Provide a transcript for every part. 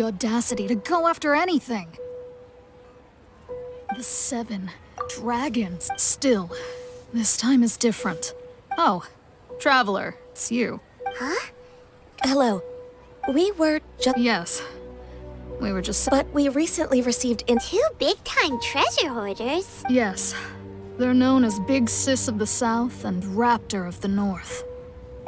the audacity to go after anything? The 7 dragons. Still, this time is different. Oh, Traveler, it's you. Huh? Hello. We were just... Yes. We were just... But we recently received in... 2 big-time treasure hoarders? Yes. They're known as Big Sis of the South and Raptor of the North.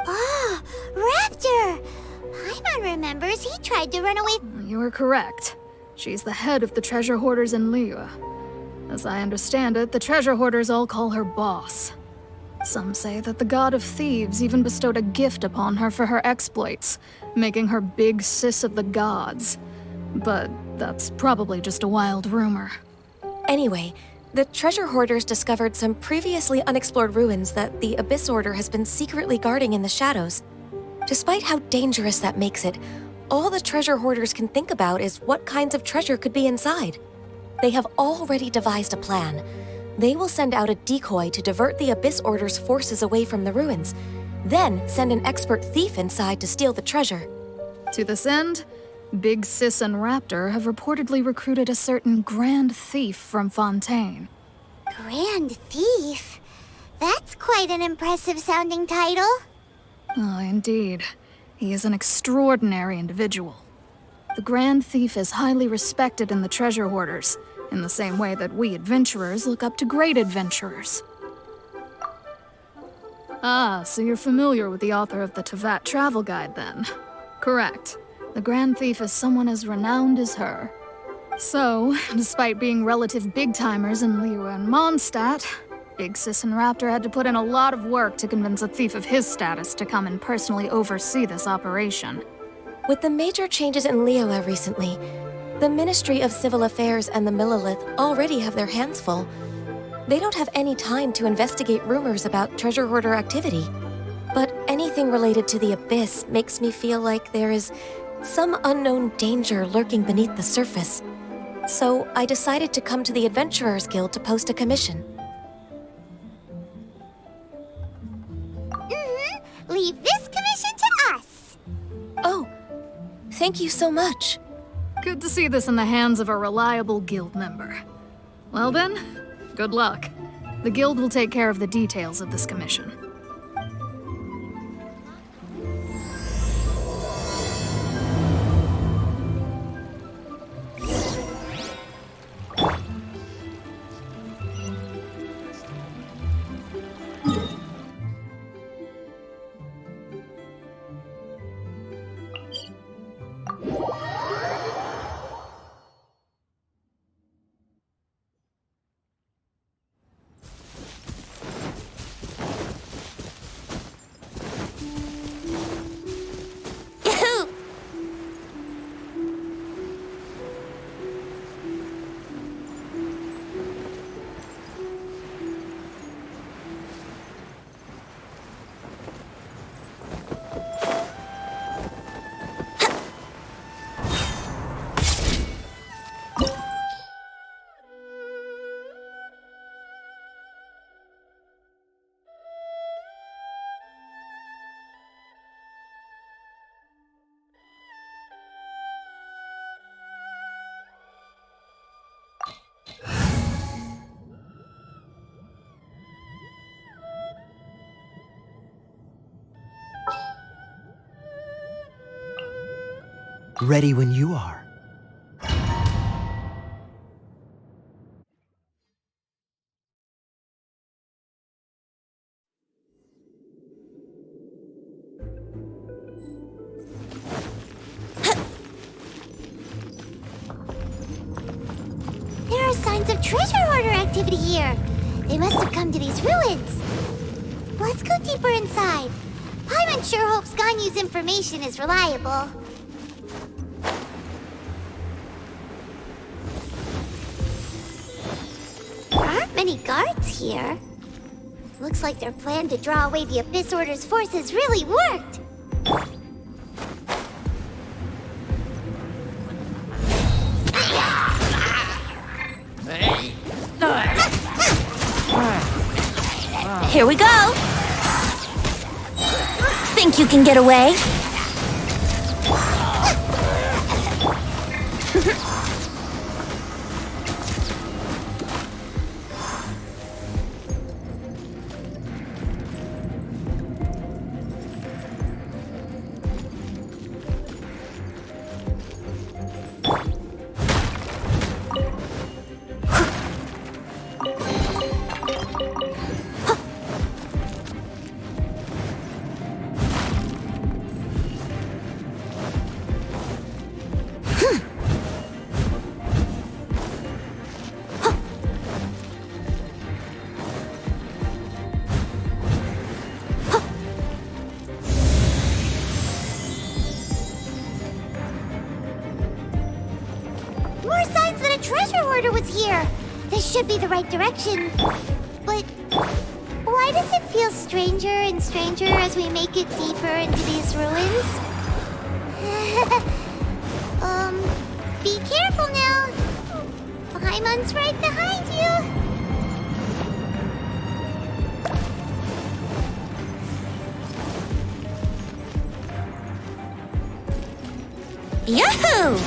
Oh, Raptor! Paimon remembers he tried to run away. You are correct. She's the head of the treasure hoarders in Liyue. As I understand it, the treasure hoarders all call her boss. Some say that the god of thieves even bestowed a gift upon her for her exploits, making her Big Sis of the gods. But that's probably just a wild rumor. Anyway, the treasure hoarders discovered some previously unexplored ruins that the Abyss Order has been secretly guarding in the shadows. Despite how dangerous that makes it, all the treasure hoarders can think about is what kinds of treasure could be inside. They have already devised a plan. They will send out a decoy to divert the Abyss Order's forces away from the ruins, then send an expert thief inside to steal the treasure. To this end, Big Sis and Raptor have reportedly recruited a certain Grand Thief from Fontaine. Grand Thief? That's quite an impressive-sounding title. Oh, indeed. He is an extraordinary individual. The Grand Thief is highly respected in the treasure hoarders, in the same way that we adventurers look up to great adventurers. Ah, so you're familiar with the author of the Tevat Travel Guide, then? Correct. The Grand Thief is someone as renowned as her. So, despite being relative big-timers in Liyue and Mondstadt, Big Sis and Raptor had to put in a lot of work to convince a thief of his status to come and personally oversee this operation. With the major changes in Liyue recently, the Ministry of Civil Affairs and the Millelith already have their hands full. They don't have any time to investigate rumors about treasure hoarder activity. But anything related to the Abyss makes me feel like there is some unknown danger lurking beneath the surface. So I decided to come to the Adventurers Guild to post a commission. Leave this commission to us. Oh, thank you so much. Good to see this in the hands of a reliable guild member. Well then, good luck. The guild will take care of the details of this commission. Ready when you are. There are signs of treasure hoarder activity here. They must have come to these ruins. Let's go deeper inside. Paimon sure hopes Ganyu's information is reliable. There aren't many guards here. Looks like their plan to draw away the Abyss Order's forces really worked. Here we go! Think you can get away? More signs that a treasure hoarder was here. This should be the right direction. But why does it feel stranger and stranger as we make it deeper into these ruins? Be careful now. Paimon's right behind you. Yahoo!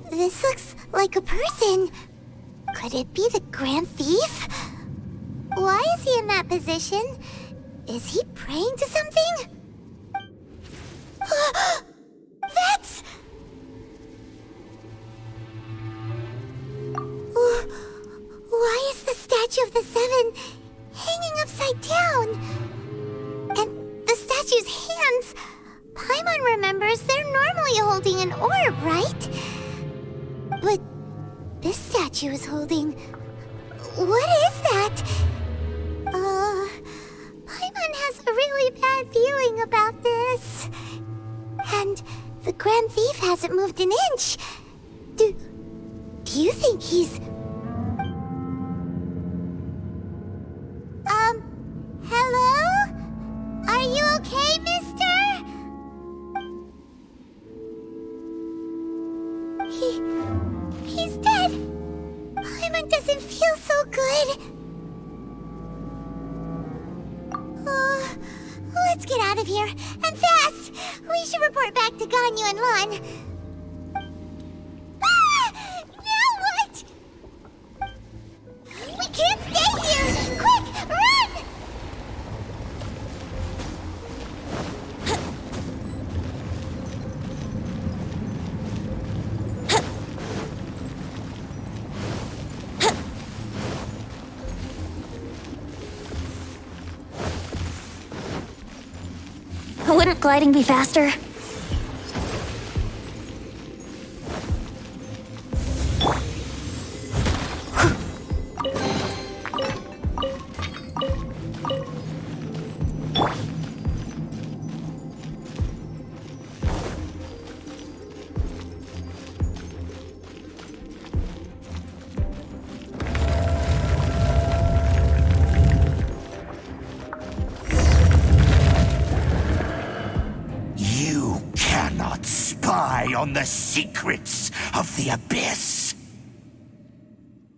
This looks like a person. Could it be the Grand Thief? Why is he in that position? Is he praying to something? That's... Why is the statue of the Seven hanging upside down? And the statue's hands... Paimon remembers they're normally holding an orb, right? But this statue is holding... What is that? Paimon has a really bad feeling about this. And the Grand Thief hasn't moved an inch. Do you think he's... Hello? Are you okay, mister? He's dead. Paimon doesn't feel so good. Let's get out of here, and fast! We should report back to Ganyu and Lon. Now what? We can't stay here! Quick, run! Wouldn't gliding be faster? On the secrets of the Abyss.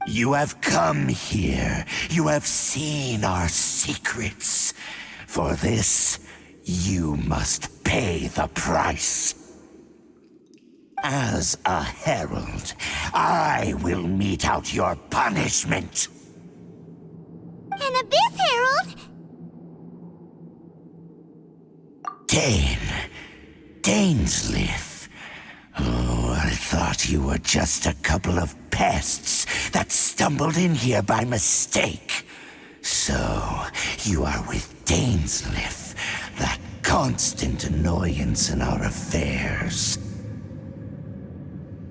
You have come here. You have seen our secrets. For this, you must pay the price. As a herald, I will mete out your punishment. An Abyss Herald? Dainsleif. Oh, I thought you were just a couple of pests that stumbled in here by mistake. So, you are with Dainsleif, that constant annoyance in our affairs.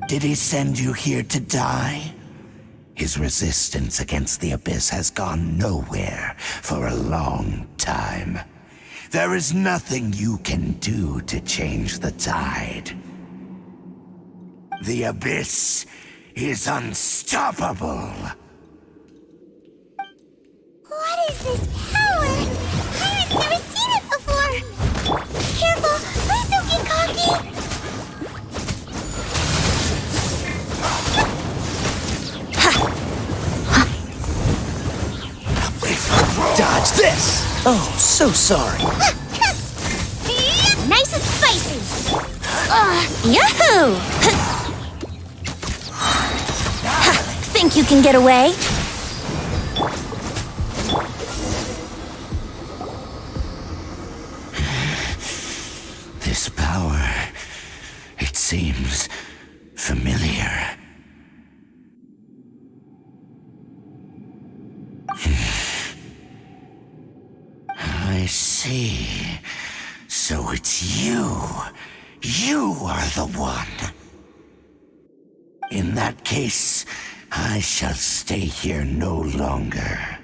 Did he send you here to die? His resistance against the Abyss has gone nowhere for a long time. There is nothing you can do to change the tide. The Abyss is unstoppable. What is this power? Pirate's never seen it before. Careful, please don't get cocky. Dodge this! Oh, so sorry. Nice and spicy. Yahoo! Think you can get away? This power, it seems familiar. I see. So it's you. You are the one. In that case, I shall stay here no longer.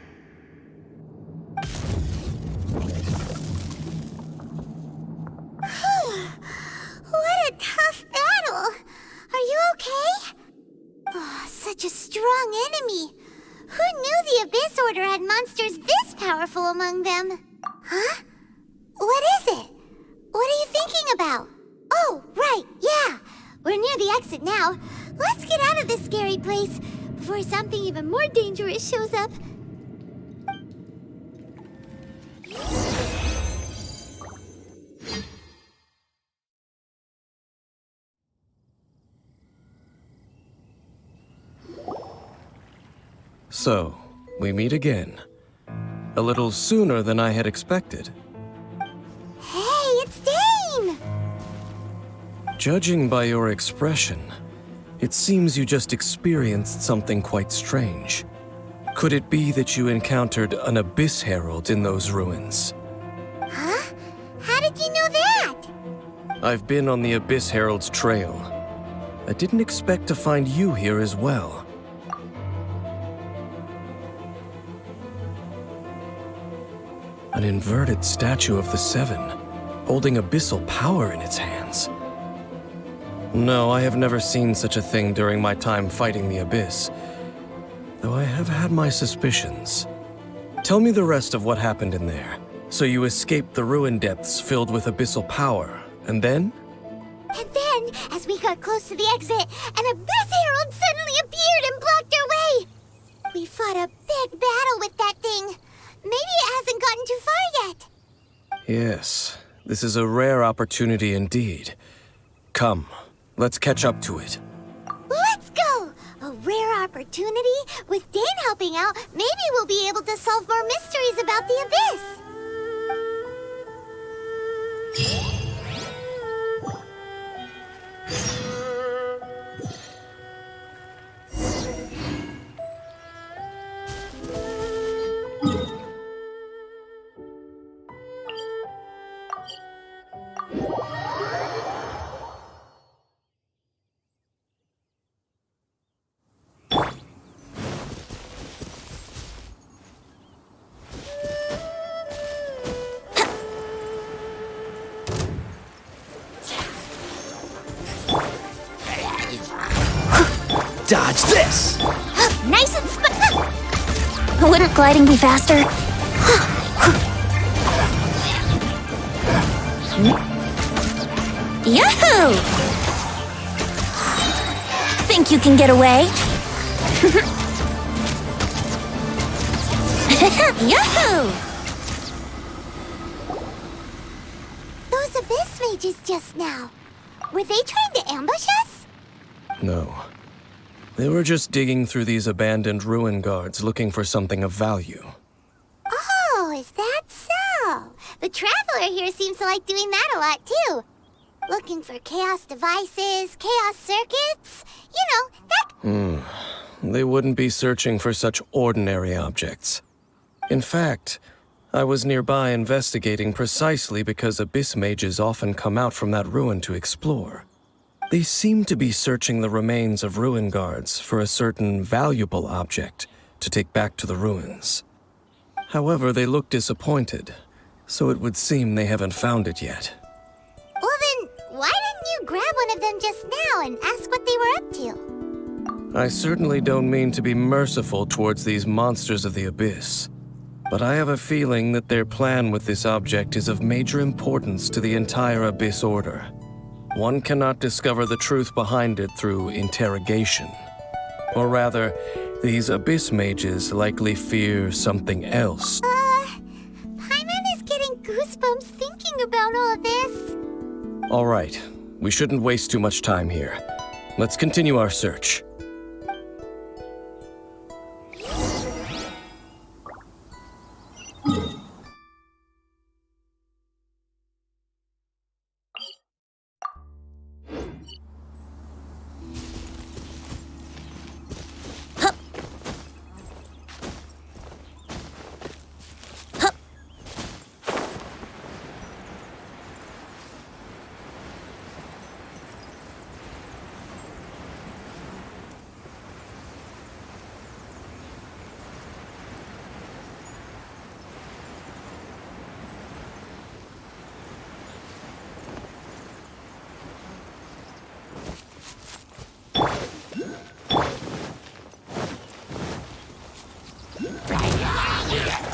What a tough battle. Are you okay? Oh, such a strong enemy. Who knew the Abyss Order had monsters this powerful among them? Huh? What is it? What are you thinking about? Oh, right, yeah. We're near the exit now. Let's get out of this scary place before something even more dangerous shows up. So, we meet again. A little sooner than I had expected. Hey, it's Dane! Judging by your expression, it seems you just experienced something quite strange. Could it be that you encountered an Abyss Herald in those ruins? Huh? How did you know that? I've been on the Abyss Herald's trail. I didn't expect to find you here as well. An inverted statue of the Seven, holding abyssal power in its hands. No, I have never seen such a thing during my time fighting the Abyss, though I have had my suspicions. Tell me the rest of what happened in there. So you escaped the ruin depths filled with abyssal power, and then? And then, as we got close to the exit, an Abyss Herald suddenly appeared and blocked our way! We fought a big battle with that thing. Maybe it hasn't gotten too far yet. Yes, this is a rare opportunity indeed. Come, let's catch up to it. Let's go! A rare opportunity? With Dane helping out, maybe we'll be able to solve more mysteries about the Abyss. Dodge this! Nice and Wouldn't gliding be faster? Yahoo! Think you can get away? Yahoo! Those Abyss mages just now. Were they trying to ambush us? No. They were just digging through these abandoned ruin guards looking for something of value. Oh, is that so? The Traveler here seems to like doing that a lot, too. Looking for chaos devices, chaos circuits. You know, that... They wouldn't be searching for such ordinary objects. In fact, I was nearby investigating precisely because Abyss mages often come out from that ruin to explore. They seem to be searching the remains of ruin guards for a certain valuable object to take back to the ruins. However, they look disappointed, so it would seem they haven't found it yet. Well then, why didn't you grab one of them just now and ask what they were up to? I certainly don't mean to be merciful towards these monsters of the abyss, but I have a feeling that their plan with this object is of major importance to the entire Abyss Order. One cannot discover the truth behind it through interrogation. Or rather, these Abyss mages likely fear something else. Paimon is getting goosebumps thinking about all this. All right, we shouldn't waste too much time here. Let's continue our search.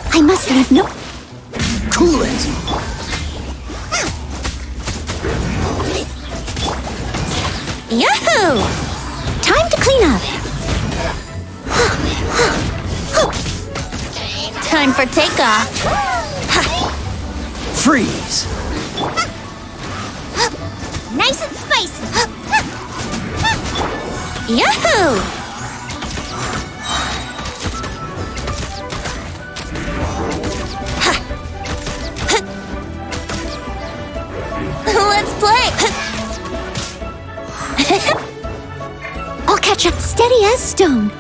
I must leave no... Cool it! Yahoo! Time to clean up. Time for takeoff. Freeze! Nice and spicy. Yahoo! Let's play! I'll catch up steady as stone.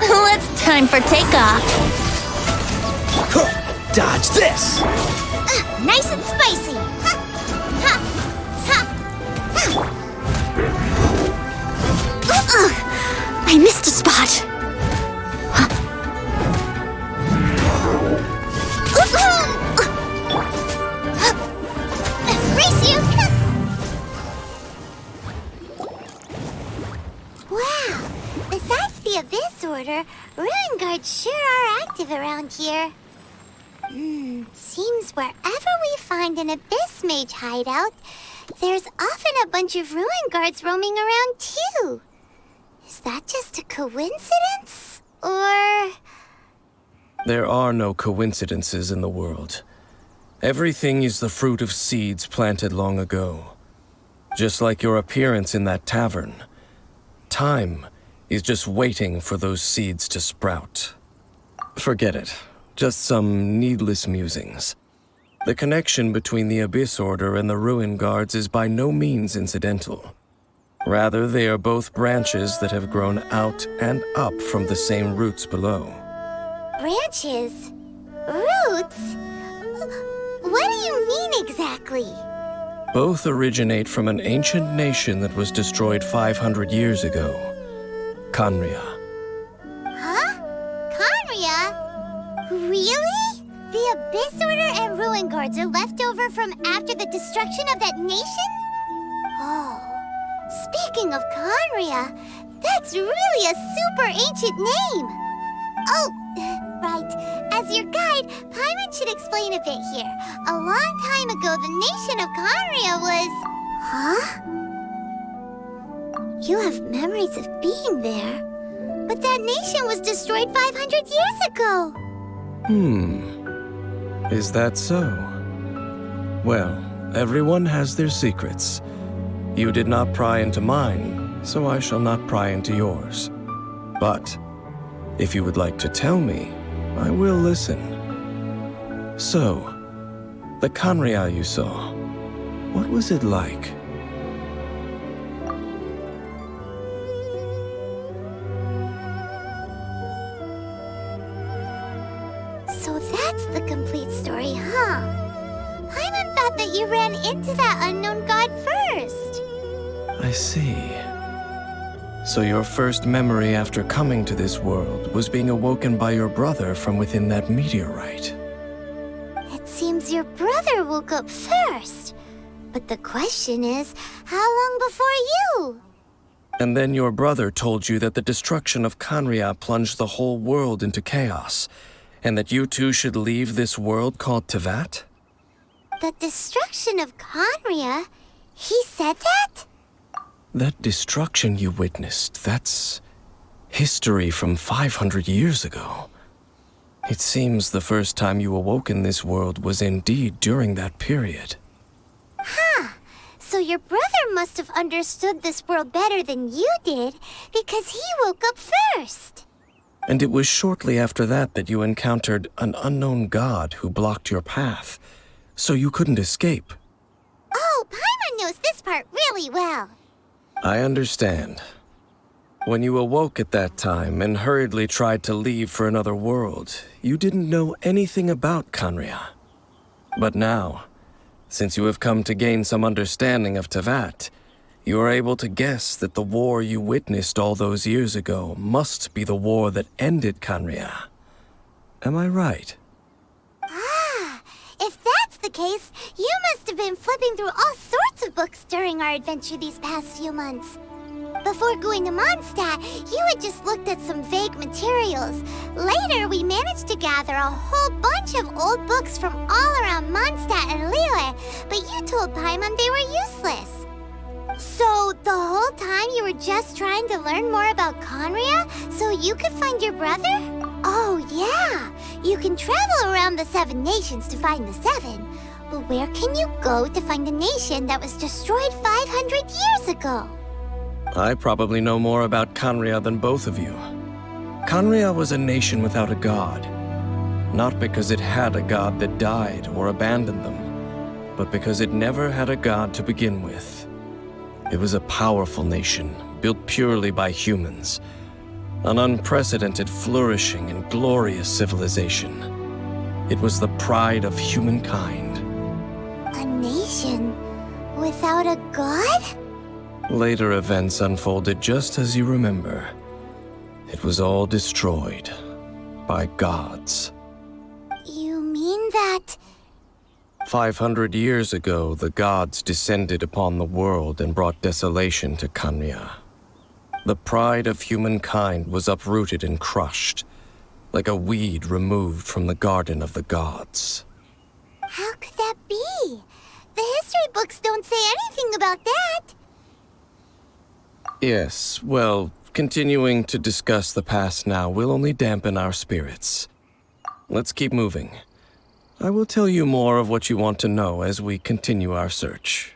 It's time for takeoff. Dodge this! Nice and spicy. I missed a spot. Race you! Wow! Besides the Abyss Order, Ruin Guards sure are active around here. Seems wherever we find an Abyss Mage hideout, there's often a bunch of Ruin Guards roaming around too. Is that just a coincidence? Or... There are no coincidences in the world. Everything is the fruit of seeds planted long ago. Just like your appearance in that tavern. Time is just waiting for those seeds to sprout. Forget it. Just some needless musings. The connection between the Abyss Order and the Ruin Guards is by no means incidental. Rather, they are both branches that have grown out and up from the same roots below. branches? Roots? What do you mean exactly? Both originate from an ancient nation that was destroyed 500 years ago. Khaenri'ah. Huh? Khaenri'ah? Really? The Abyss Order and Ruin Guards are left over from after the destruction of that nation? Oh, speaking of Khaenri'ah, that's really a super ancient name. Oh, right. As your guide, Paimon should explain a bit here. A long time ago, the nation of Khaenri'ah was... Huh? You have memories of being there. But that nation was destroyed 500 years ago. Is that so? Well, everyone has their secrets. You did not pry into mine, so I shall not pry into yours. But if you would like to tell me, I will listen. So, the Khaenri'ah you saw, what was it like? So that's the complete story, huh? Paimon thought that you ran into that unknown god first. I see. So your first memory after coming to this world was being awoken by your brother from within that meteorite. It seems your brother woke up first. But the question is, how long before you? And then your brother told you that the destruction of Khaenri'ah plunged the whole world into chaos, and that you two should leave this world called Teyvat? The destruction of Khaenri'ah? He said that? That destruction you witnessed, that's history from 500 years ago. It seems the first time you awoke in this world was indeed during that period. So your brother must have understood this world better than you did, because he woke up first. And it was shortly after that that you encountered an unknown god who blocked your path, so you couldn't escape. Oh, Paimon knows this part really well. I understand. When you awoke at that time and hurriedly tried to leave for another world, you didn't know anything about Khaenri'ah. But now, since you have come to gain some understanding of Teyvat, you are able to guess that the war you witnessed all those years ago must be the war that ended Khaenri'ah. Am I right? If that's the case, you must have been flipping through all sorts of books during our adventure these past few months. Before going to Mondstadt, you had just looked at some vague materials. Later, we managed to gather a whole bunch of old books from all around Mondstadt and Liyue, but you told Paimon they were useless. So, the whole time you were just trying to learn more about Khaenri'ah so you could find your brother? Oh, yeah! You can travel around the 7 nations to find the 7. But where can you go to find a nation that was destroyed 500 years ago? I probably know more about Khaenri'ah than both of you. Khaenri'ah was a nation without a god. Not because it had a god that died or abandoned them, but because it never had a god to begin with. It was a powerful nation, built purely by humans. An unprecedented, flourishing, and glorious civilization. It was the pride of humankind. A nation without a god? Later events unfolded just as you remember. It was all destroyed by gods. You mean that... 500 years ago, the gods descended upon the world and brought desolation to Khaenri'ah. The pride of humankind was uprooted and crushed, like a weed removed from the garden of the gods. How could that be? The history books don't say anything about that. Yes, well, continuing to discuss the past now will only dampen our spirits. Let's keep moving. I will tell you more of what you want to know as we continue our search.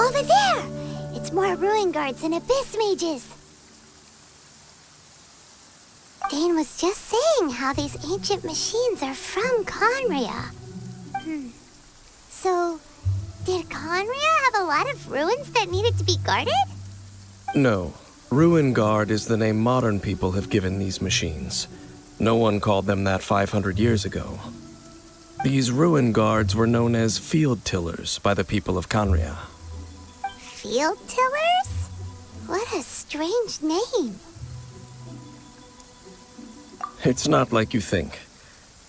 Over there! It's more ruin guards and abyss mages. Dane was just saying how these ancient machines are from Conria. So, did Conria have a lot of ruins that needed to be guarded? No. Ruin Guard is the name modern people have given these machines. No one called them that 500 years ago. These Ruin Guards were known as Field Tillers by the people of Conria. Field Tillers? What a strange name. It's not like you think.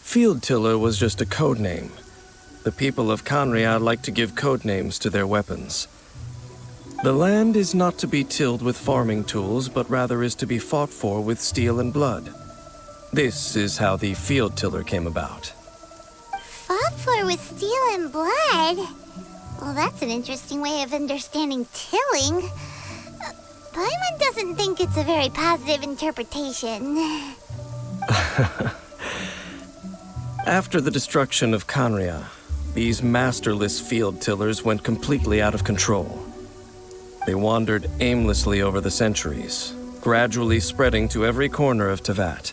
Field Tiller was just a code name. The people of Conria like to give code names to their weapons. The land is not to be tilled with farming tools, but rather is to be fought for with steel and blood. This is how the Field Tiller came about. Fought for with steel and blood? Well, that's an interesting way of understanding tilling. Paimon doesn't think it's a very positive interpretation. After the destruction of Conria, these masterless field tillers went completely out of control. They wandered aimlessly over the centuries, gradually spreading to every corner of Teyvat.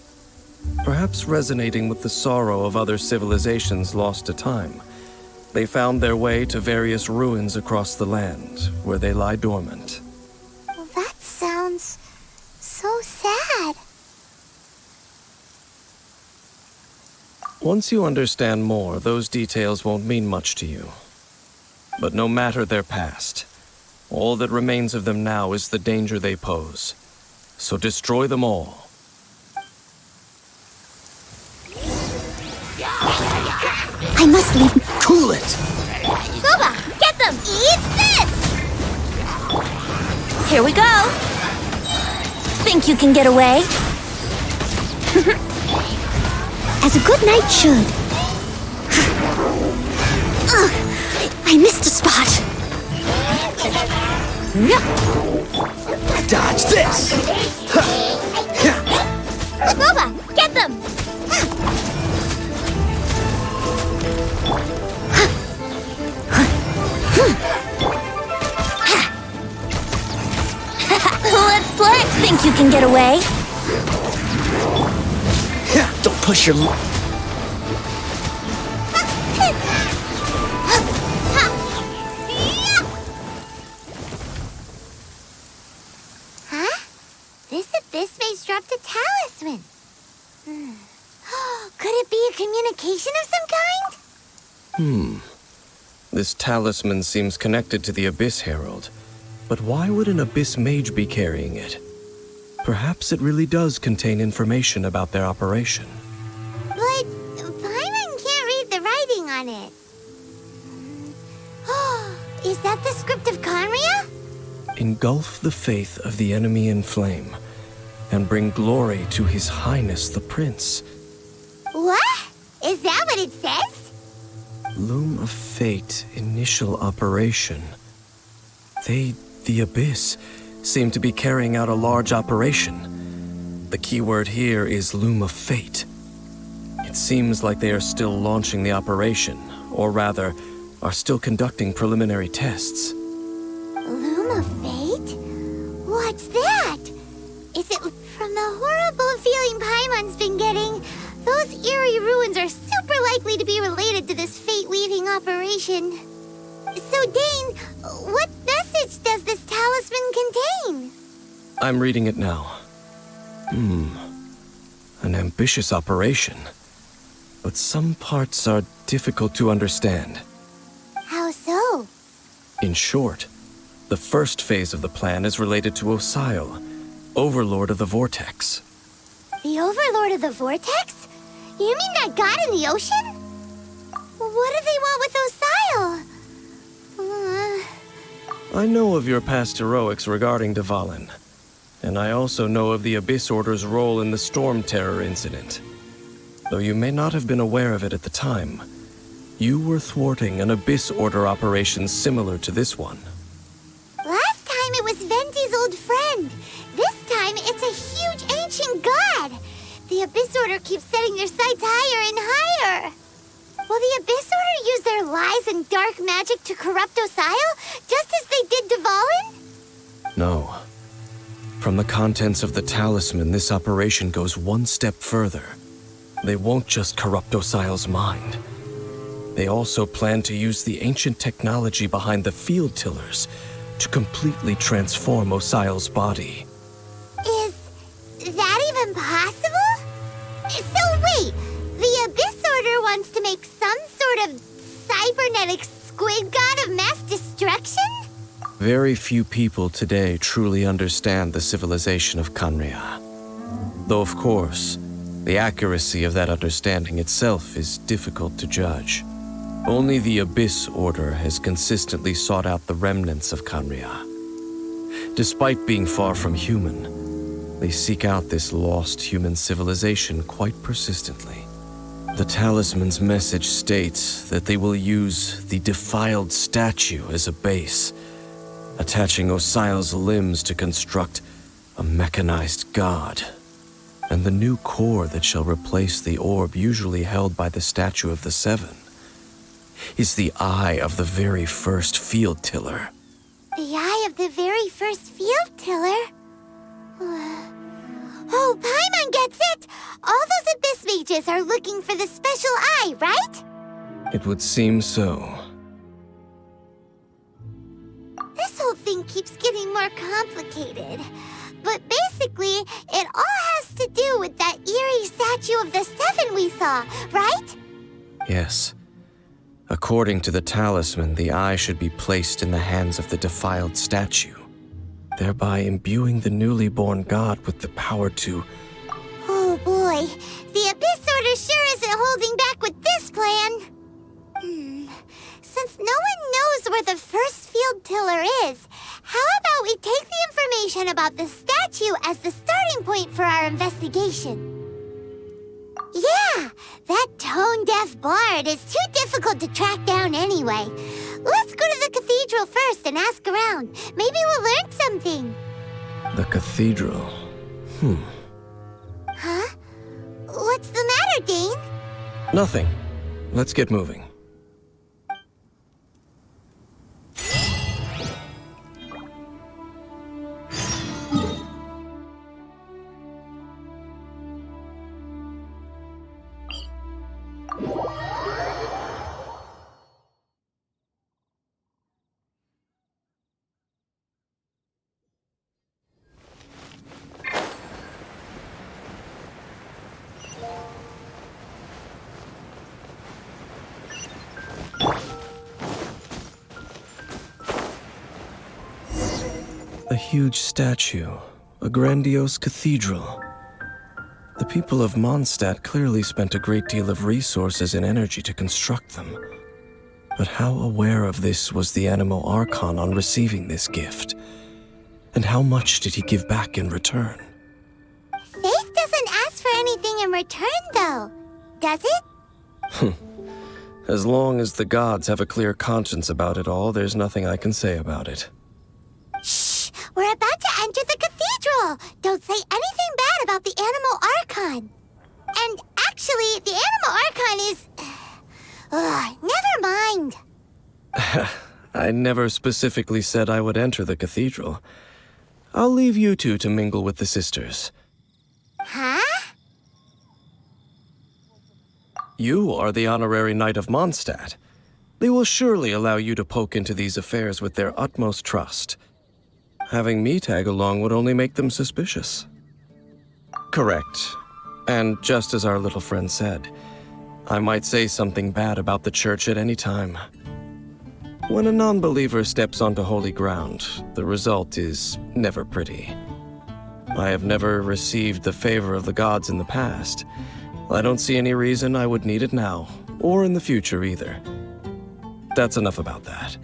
Perhaps resonating with the sorrow of other civilizations lost to time, they found their way to various ruins across the land, where they lie dormant. Well, that sounds so sad. Once you understand more, those details won't mean much to you. But no matter their past, all that remains of them now is the danger they pose. So destroy them all. I must leave. Cool it! Booba, get them! Eat this! Here we go! Think you can get away? As a good knight should. Ugh, I missed a spot. Dodge this! Booba, get them! Let's play! Think you can get away? Don't push your... Huh? This abyss maze dropped a talisman. Could it be a communication of some kind? This talisman seems connected to the Abyss Herald. But why would an Abyss Mage be carrying it? Perhaps it really does contain information about their operation. But Paimon can't read the writing on it. Is that the script of Conria? Engulf the faith of the enemy in flame, and bring glory to His Highness the Prince. What? Is that what it says? Loom of Fate, initial operation. The Abyss, seem to be carrying out a large operation. The keyword here is Loom of Fate. It seems like they are still launching the operation, or rather, are still conducting preliminary tests. Loom of Fate? What's that? Is it from the horrible feeling Paimon's been getting? Those eerie ruins are super likely to be related to this fate-weaving operation. So, Dane, what message does this talisman contain? I'm reading it now. An ambitious operation. But some parts are difficult to understand. How so? In short, the first phase of the plan is related to Osile, Overlord of the Vortex. The Overlord of the Vortex? You mean that god in the ocean? What do they want with Osile? I know of your past heroics regarding Dvalin, and I also know of the Abyss Order's role in the Storm Terror incident. Though you may not have been aware of it at the time, you were thwarting an Abyss Order operation similar to this one. Last time it was Venti's old friend. This time it's a huge ancient god. The Abyss Order keeps setting their sights higher and higher. Will the Abyss Order use their lies and dark magic to corrupt Osile, just as they did Dvalin? No. From the contents of the talisman, this operation goes one step further. They won't just corrupt Osial's mind. They also plan to use the ancient technology behind the field tillers to completely transform Osial's body. Is that even possible? So wait, the Abyss Order wants to make some sort of cybernetic squid god of mass destruction? Very few people today truly understand the civilization of Khaenri'ah. Though of course, the accuracy of that understanding itself is difficult to judge. Only the Abyss Order has consistently sought out the remnants of Khaenri'ah. Despite being far from human, they seek out this lost human civilization quite persistently. The talisman's message states that they will use the defiled statue as a base, attaching Osial's limbs to construct a mechanized god. And the new core that shall replace the orb usually held by the Statue of the Seven is the eye of the very first field tiller. The eye of the very first field tiller? Oh, Paimon gets it! All those Abyss mages are looking for the special eye, right? It would seem so. This whole thing keeps getting more complicated. But basically, it all has to do with that eerie Statue of the Seven we saw, right? Yes. According to the talisman, the eye should be placed in the hands of the defiled statue, thereby imbuing the newly born god with the power to... Oh boy, the Abyss Order sure isn't holding back with this plan. Since no one knows where the first field tiller is, how about we take the information about the statue as the starting point for our investigation? Yeah, that tone-deaf bard is too difficult to track down anyway. Let's go to the cathedral first and ask around. Maybe we'll learn something. The cathedral. Huh? What's the matter, Dane? Nothing. Let's get moving. A huge statue, a grandiose cathedral. The people of Mondstadt clearly spent a great deal of resources and energy to construct them. But how aware of this was the Animo Archon on receiving this gift? And how much did he give back in return? Faith doesn't ask for anything in return, though. Does it? As long as the gods have a clear conscience about it all, there's nothing I can say about it. Shh! We're about to enter the cathedral! Don't say anything bad about the Animo Archon! And actually, the Animo Archon is... never mind! I never specifically said I would enter the cathedral. I'll leave you two to mingle with the sisters. Huh? You are the honorary knight of Mondstadt. They will surely allow you to poke into these affairs with their utmost trust. Having me tag along would only make them suspicious. Correct. And just as our little friend said, I might say something bad about the church at any time. When a non-believer steps onto holy ground, the result is never pretty. I have never received the favor of the gods in the past. I don't see any reason I would need it now, or in the future either. That's enough about that.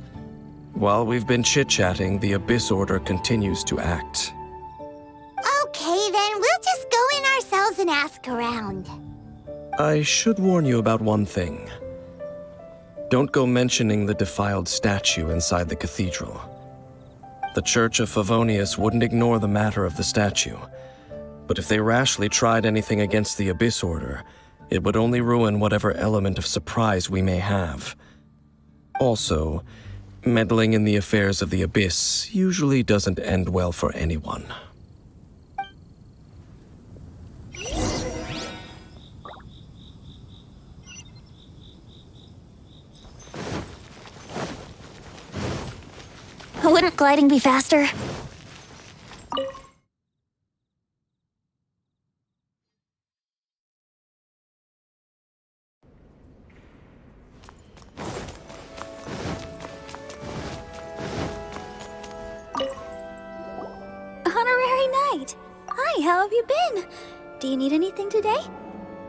While we've been chit-chatting, the Abyss Order continues to act. Okay, then we'll just go in ourselves and ask around. I should warn you about one thing. Don't go mentioning the defiled statue inside the cathedral. The Church of Favonius wouldn't ignore the matter of the statue, but if they rashly tried anything against the Abyss Order, it would only ruin whatever element of surprise we may have. Also, meddling in the affairs of the Abyss usually doesn't end well for anyone. Wouldn't gliding be faster? Honorary Knight! Hi, how have you been? Do you need anything today?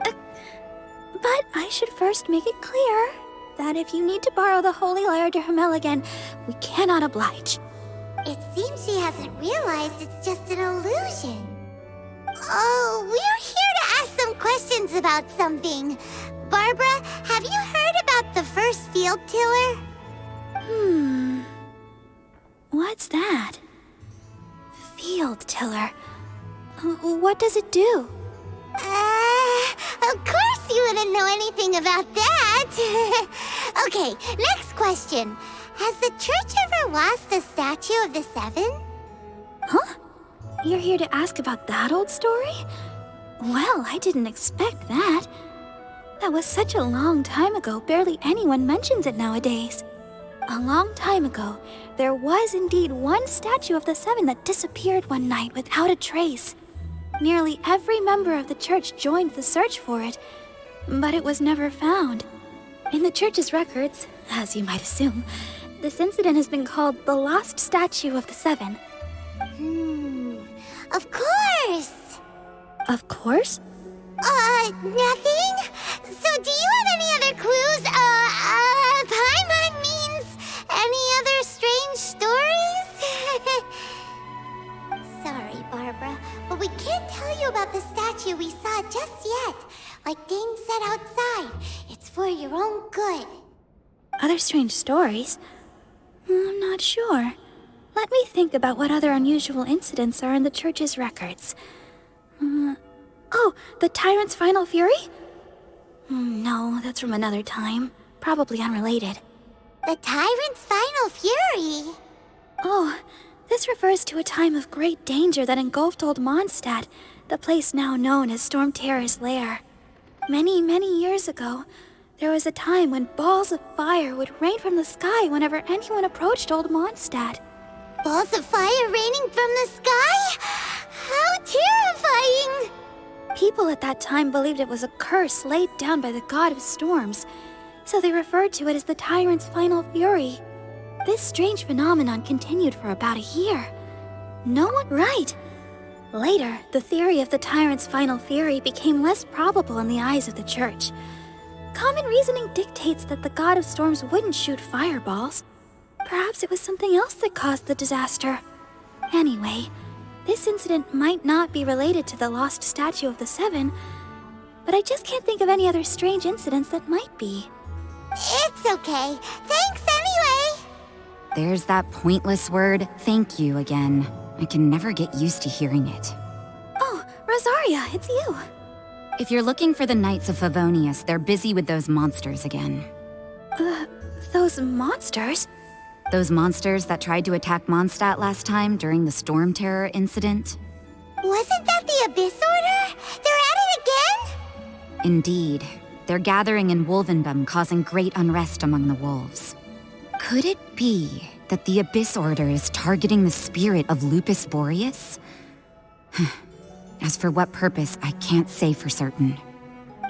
But I should first make it clear that if you need to borrow the Holy Lyre to Hermel again, we cannot oblige. It seems she hasn't realized it's just an illusion. Oh, we're here to ask some questions about something. Barbara, have you heard about the first field tiller? What's that? Field tiller. What does it do? Of course you wouldn't know anything about that. Okay, next question. Has the church ever lost a statue of the Seven? Huh? You're here to ask about that old story? Well, I didn't expect that. That was such a long time ago, barely anyone mentions it nowadays. A long time ago, there was indeed one statue of the Seven that disappeared one night without a trace. Nearly every member of the church joined the search for it, but it was never found. In the church's records, as you might assume, this incident has been called the Lost Statue of the Seven. Of course! Of course? Nothing? So do you have any other clues? Paimon means any other strange stories? Sorry, Barbara, but we can't tell you about the statue we saw just yet. Like Dane said outside, it's for your own good. Other strange stories? I'm not sure. Let me think about what other unusual incidents are in the church's records. Oh, the Tyrant's Final Fury? No, that's from another time. Probably unrelated. The Tyrant's Final Fury? Oh, this refers to a time of great danger that engulfed Old Mondstadt, the place now known as Storm Terror's lair. Many, many years ago, there was a time when balls of fire would rain from the sky whenever anyone approached Old Mondstadt. Balls of fire raining from the sky? How terrifying! People at that time believed it was a curse laid down by the god of storms, so they referred to it as the Tyrant's Final Fury. This strange phenomenon continued for about a year. No one right. Later, the theory of the Tyrant's Final Fury became less probable in the eyes of the church. Common reasoning dictates that the god of storms wouldn't shoot fireballs. Perhaps it was something else that caused the disaster. Anyway, this incident might not be related to the lost statue of the Seven, but I just can't think of any other strange incidents that might be. It's okay. Thanks anyway! There's that pointless word, thank you, again. I can never get used to hearing it. Oh, Rosaria, it's you. If you're looking for the Knights of Favonius, they're busy with those monsters again. Those monsters? Those monsters that tried to attack Mondstadt last time during the Storm Terror incident? Wasn't that the Abyss Order? They're at it again? Indeed. They're gathering in Wolvendom, causing great unrest among the wolves. Could it be that the Abyss Order is targeting the spirit of Lupus Boreas? As for what purpose, I can't say for certain.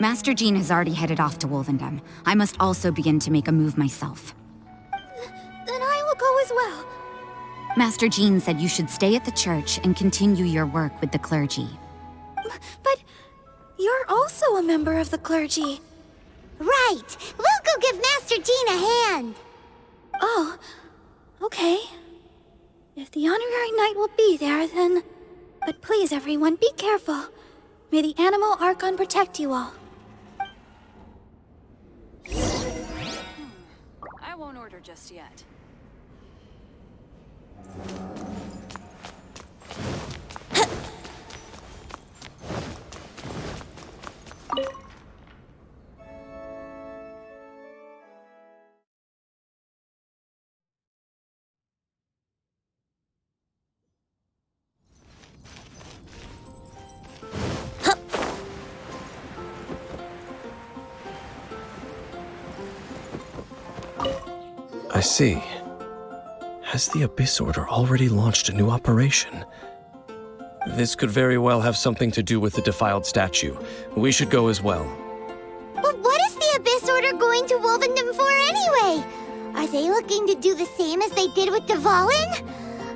Master Jean has already headed off to Wolvendom. I must also begin to make a move myself. Then I will go as well. Master Jean said you should stay at the church and continue your work with the clergy. But you're also a member of the clergy. Right! We'll go give Master Jean a hand! Oh, okay. If the Honorary Knight will be there, then... But please, everyone, be careful. May the Animal Archon protect you all. I won't order just yet. I see. Has the Abyss Order already launched a new operation? This could very well have something to do with the defiled statue. We should go as well. But what is the Abyss Order going to Wolvendom for anyway? Are they looking to do the same as they did with Dvalin?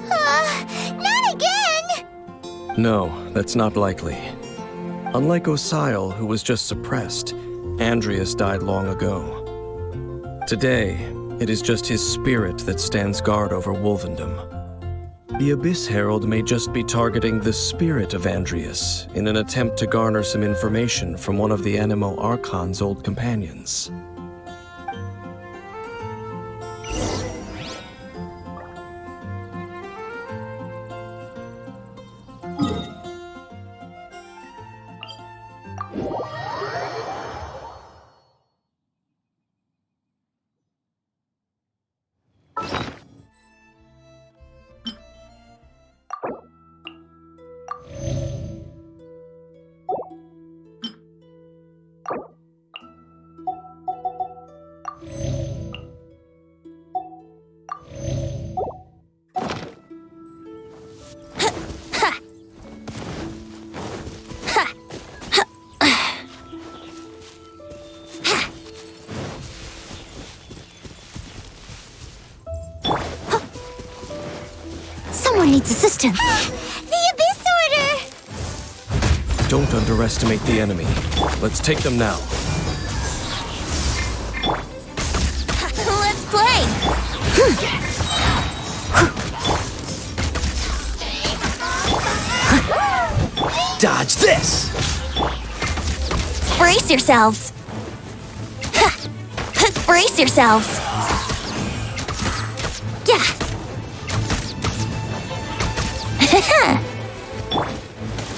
Not again! No, that's not likely. Unlike Osile, who was just suppressed, Andreas died long ago. Today, it is just his spirit that stands guard over Wolvendom. The Abyss Herald may just be targeting the spirit of Andreas in an attempt to garner some information from one of the Animo Archon's old companions. Someone needs assistance. The Abyss Order! Don't underestimate the enemy. Let's take them now. Let's play! Dodge this! Brace yourselves! Brace yourselves! Yeah!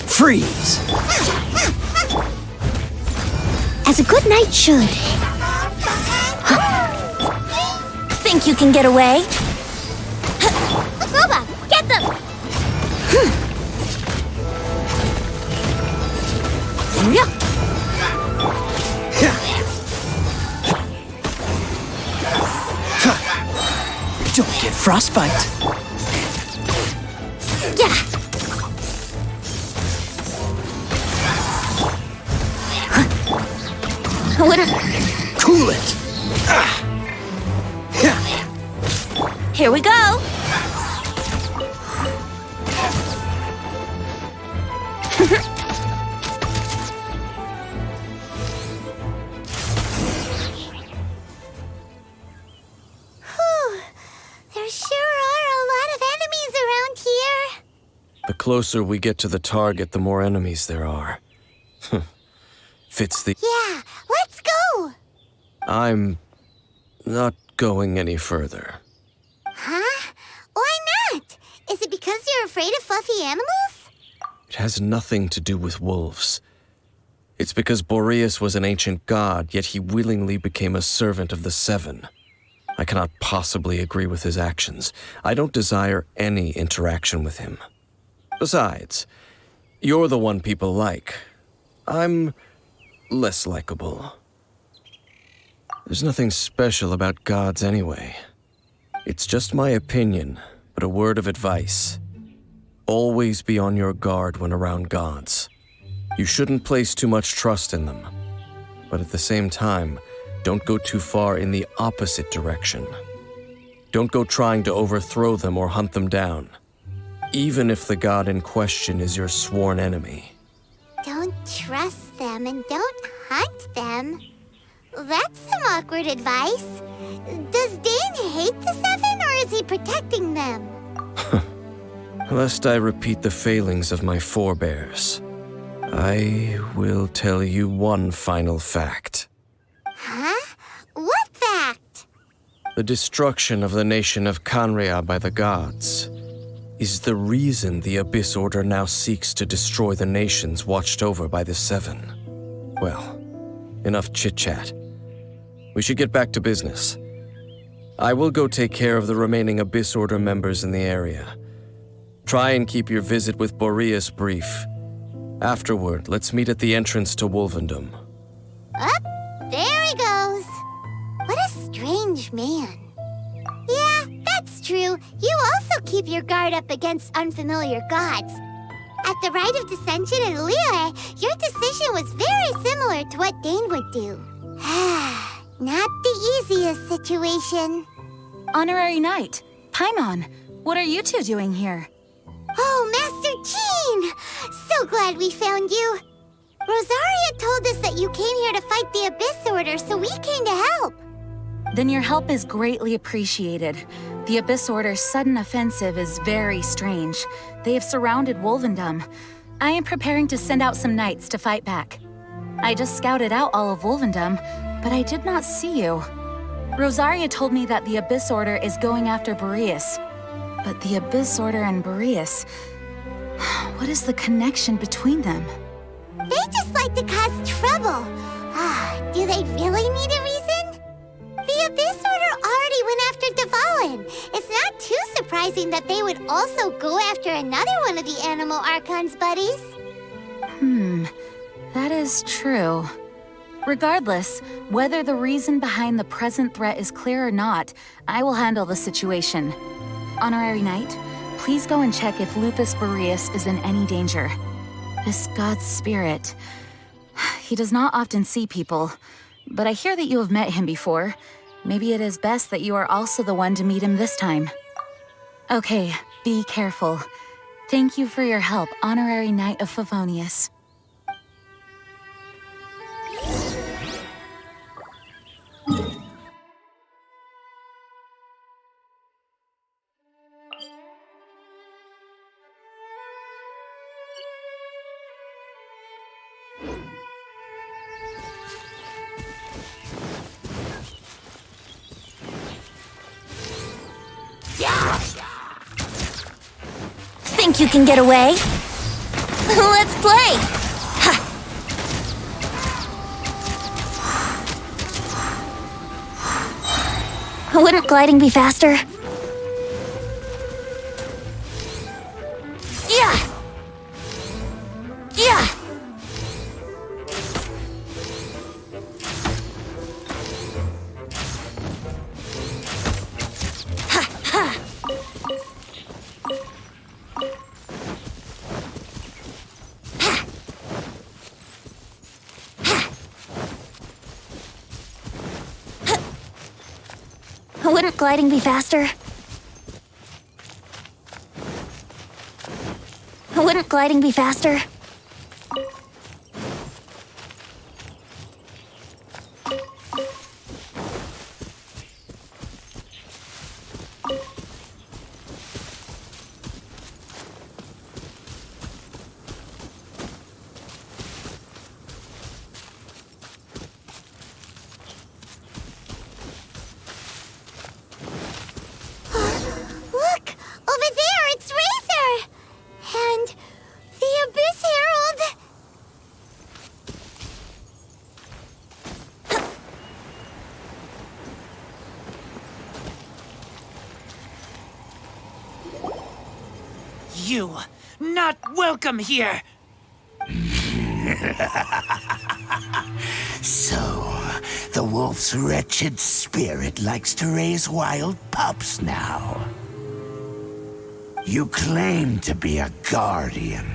Freeze! As a good knight should. Think you can get away? Roba, get them! Don't get frostbite. Yeah! What are... Cool it! Here we go! There sure are a lot of enemies around here. The closer we get to the target, the more enemies there are. Fits the... Yeah, let's go! I'm not going any further. Huh? Why not? Is it because you're afraid of fluffy animals? It has nothing to do with wolves. It's because Boreas was an ancient god, yet he willingly became a servant of the Seven. I cannot possibly agree with his actions. I don't desire any interaction with him. Besides, you're the one people like. I'm less likable. There's nothing special about gods anyway. It's just my opinion, but a word of advice. Always be on your guard when around gods. You shouldn't place too much trust in them. But at the same time, don't go too far in the opposite direction. Don't go trying to overthrow them or hunt them down, even if the god in question is your sworn enemy. Don't trust them and don't hunt them. That's some awkward advice. Does Dane hate the Seven, or is he protecting them? Lest I repeat the failings of my forebears, I will tell you one final fact. Huh? What fact? The destruction of the nation of Canria by the gods is the reason the Abyss Order now seeks to destroy the nations watched over by the Seven. Well, enough chit-chat. We should get back to business. I will go take care of the remaining Abyss Order members in the area. Try and keep your visit with Boreas brief. Afterward, let's meet at the entrance to Wolvendom. Up, there he goes. What a strange man. Yeah, that's true, you also keep your guard up against unfamiliar gods. At the Rite of Dissension in Liyue, your decision was very similar to what Dane would do. Not the easiest situation. Honorary Knight, Paimon, what are you two doing here? Oh, Master Jean! So glad we found you. Rosaria told us that you came here to fight the Abyss Order, so we came to help. Then your help is greatly appreciated. The Abyss Order's sudden offensive is very strange. They have surrounded Wolvendom. I am preparing to send out some knights to fight back. I just scouted out all of Wolvendom, but I did not see you. Rosaria told me that the Abyss Order is going after Boreas. But the Abyss Order and Boreas... what is the connection between them? They just like to cause trouble. Do they really need a reason? The Abyss Order already went after Dvalin. It's not too surprising that they would also go after another one of the Animal Archon's buddies. That is true. Regardless, whether the reason behind the present threat is clear or not, I will handle the situation. Honorary Knight, please go and check if Lupus Boreas is in any danger. This god's spirit... he does not often see people, but I hear that you have met him before. Maybe it is best that you are also the one to meet him this time. Okay, be careful. Thank you for your help, Honorary Knight of Favonius. Think you can get away? Let's play! Wouldn't gliding be faster? Yeah! Yeah! Wouldn't gliding be faster? Wouldn't gliding be faster? Look! Over there, it's Razor! And the Abyss Herald! You, not welcome here! So, the wolf's wretched spirit likes to raise wild pups now. You claim to be a guardian,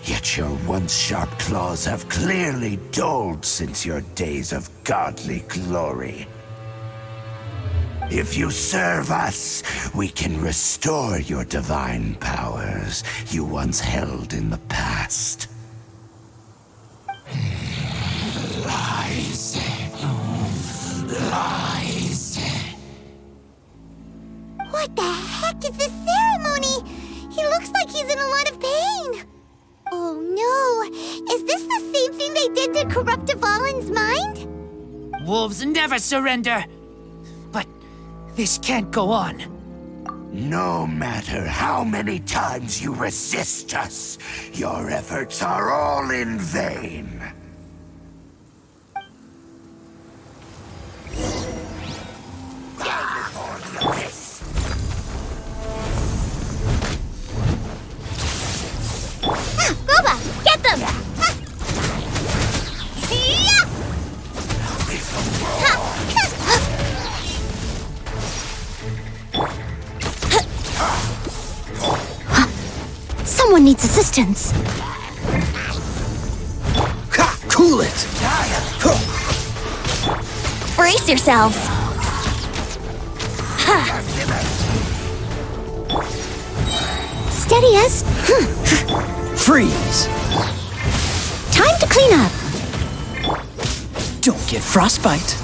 yet your once sharp claws have clearly dulled since your days of godly glory. If you serve us, we can restore your divine powers you once held in the past. Lies. Lies. What the heck is this ceremony? He looks like he's in a lot of pain. Oh no, is this the same thing they did to corrupt Dvalin's mind? Wolves never surrender! But this can't go on. No matter how many times you resist us, your efforts are all in vain. Groba, get them! someone needs assistance. Ha! Cool it! Brace yourselves. Steady as. Freeze! Time to clean up. Don't get frostbite.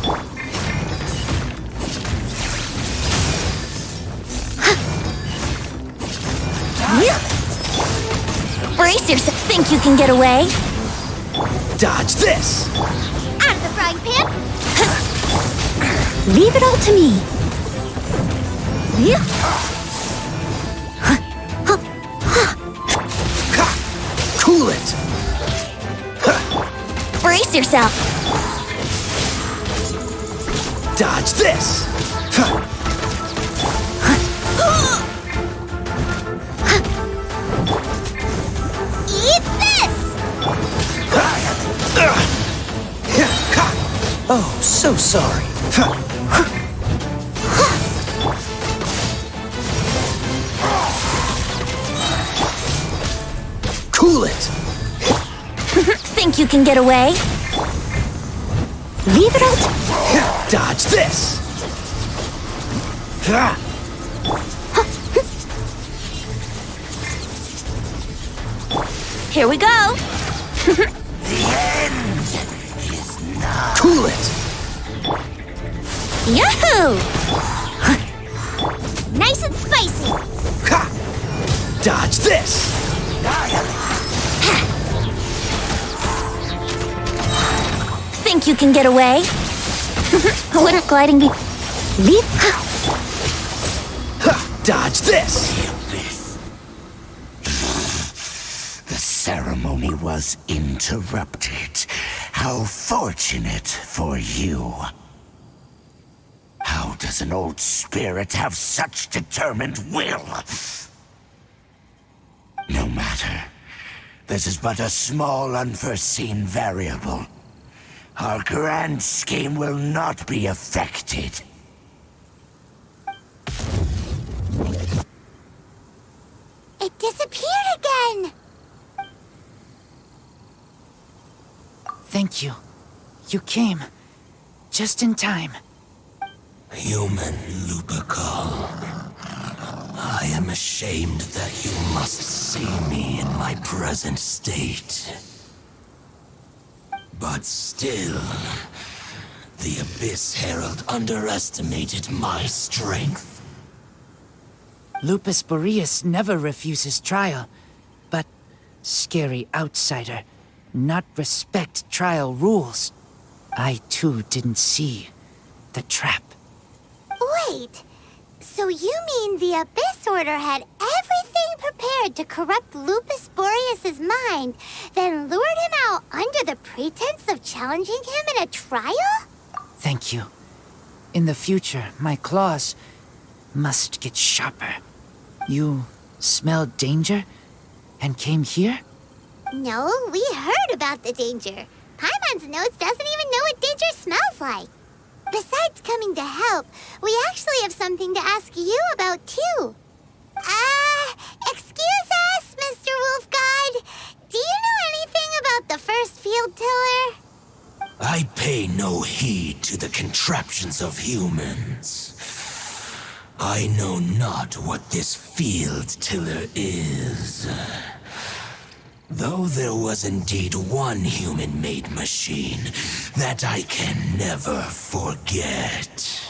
Brace yourself. Think you can get away? Dodge this! Out of the frying pan. Leave it all to me. Cool it! Brace yourself. Dodge this! Eat this! Oh, so sorry. Cool it! Think you can get away? Leave it all to... Dodge this! Here we go. Cool it! Yahoo! Nice and spicy. Ha! Dodge this! Think you can get away? Wouldn't gliding be... Leave... Dodge this! The ceremony was interrupted. How fortunate for you. How does an old spirit have such determined will? No matter. This is but a small unforeseen variable. Our grand scheme will not be affected. It disappeared again! Thank you. You came. Just in time. Human Lupercal. I am ashamed that you must see me in my present state. But still, the Abyss Herald underestimated my strength. Lupus Boreas never refuses trial, but scary outsider, not respect trial rules. I too didn't see the trap. Wait, so you mean the Abyss Order had everything prepared to corrupt Lupus Boreas' mind, then lured him out under the pretense of challenging him in a trial? Thank you. In the future, my claws must get sharper. You smelled danger and came here? No, we heard about the danger. Paimon's nose doesn't even know what danger smells like. Besides coming to help, we actually have something to ask you about, too. Excuse us, Mr. Wolf God. Do you know anything about the first field tiller? I pay no heed to the contraptions of humans. I know not what this field tiller is. Though there was indeed one human-made machine that I can never forget.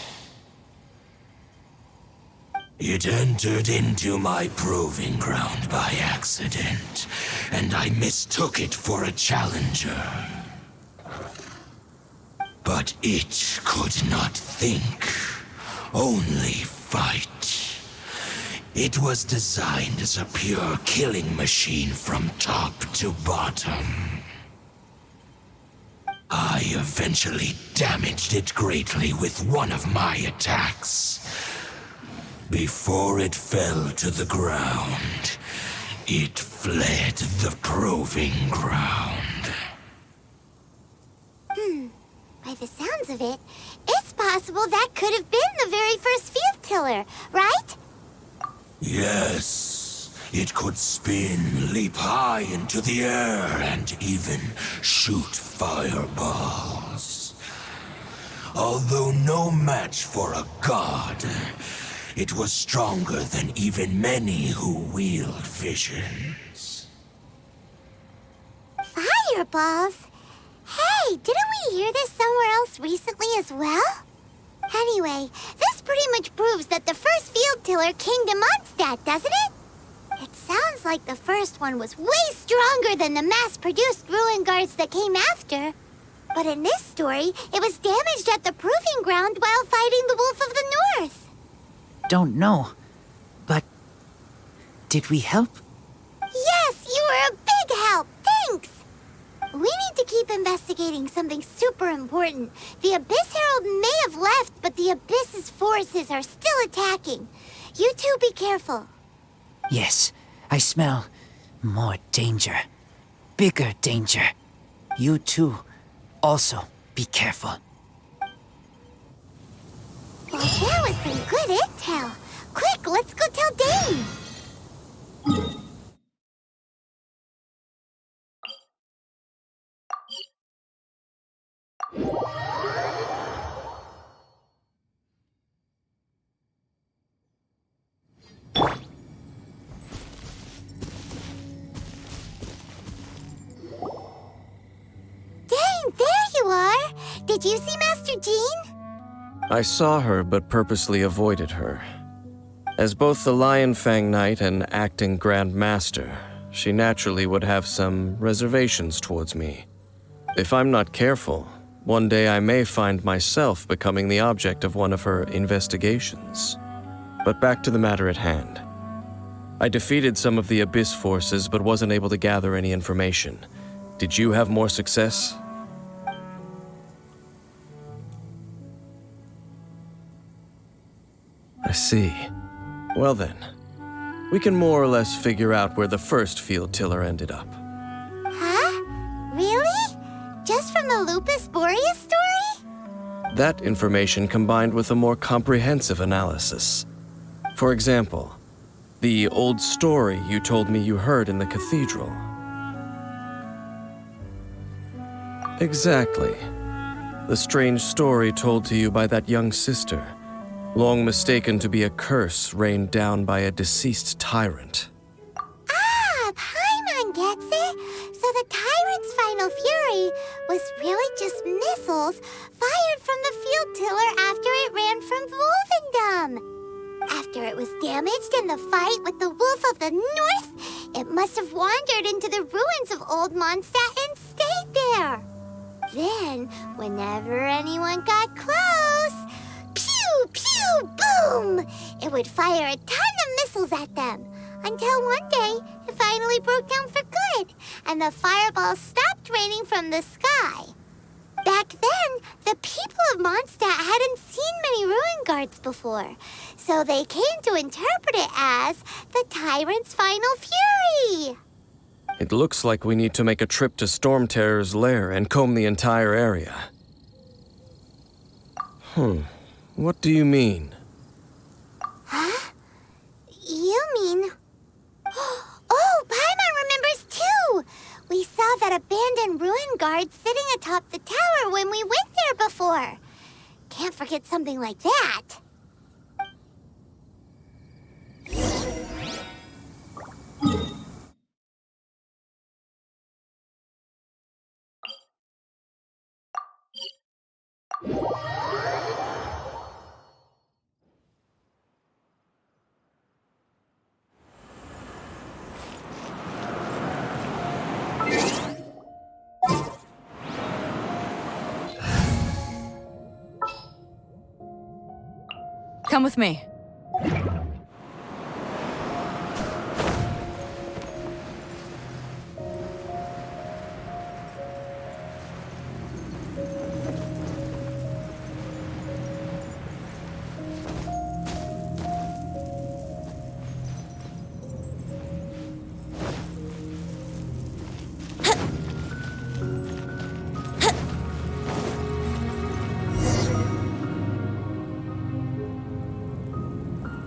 It entered into my proving ground by accident, and I mistook it for a challenger. But it could not think, only fight. It was designed as a pure killing machine from top to bottom. I eventually damaged it greatly with one of my attacks. Before it fell to the ground, it fled the proving ground. By the sounds of it, it's possible that could have been the very first field tiller, right? Yes, It could spin, leap high into the air, and even shoot fireballs. Although no match for a god, it was stronger than even many who wield visions. Fireballs? Hey, didn't we hear this somewhere else recently as well? Anyway, this pretty much proves that the first field tiller came to Mondstadt, doesn't it? It sounds like the first one was way stronger than the mass-produced ruin guards that came after. But in this story, it was damaged at the proving ground while fighting the Wolf of the North. Don't know, but did we help? Yes, you were a big help. Thanks. We need to keep investigating something super important. The Abyss Herald may have left, but the Abyss's forces are still attacking. You two be careful. Yes, I smell more danger. Bigger danger. You too, also be careful. Well, that was some good intel. Quick, let's go tell Dane. Dane, there you are. Did you see Master Jean? I saw her, but purposely avoided her. As both the Lion Fang Knight and acting Grand Master, she naturally would have some reservations towards me. If I'm not careful, one day I may find myself becoming the object of one of her investigations. But back to the matter at hand. I defeated some of the Abyss forces, but wasn't able to gather any information. Did you have more success? I see. Well then, we can more or less figure out where the first field tiller ended up. Huh? Really? Just from the Lupus Boreas story? That information combined with a more comprehensive analysis. For example, the old story you told me you heard in the cathedral. Exactly. The strange story told to you by that young sister, long mistaken to be a curse rained down by a deceased tyrant. Ah, Paimon gets it. So the tyrant's final fury was really just missiles fired from the field tiller after it ran from Wolvendom. After it was damaged in the fight with the Wolf of the North, it must have wandered into the ruins of Old Mondstadt and stayed there. Then, whenever anyone got close, pew, pew, boom! It would fire a ton of missiles at them, until one day it finally broke down for good, and the fireballs stopped raining from the sky. Back then, the people of Mondstadt hadn't seen many ruin guards before, so they came to interpret it as the tyrant's final fury. It looks like we need to make a trip to Storm Terror's lair and comb the entire area. What do you mean? Huh? You mean... Oh, Paimon remembers too! We saw that abandoned ruin guard sitting atop the tower when we went there before. Can't forget something like that. Come with me.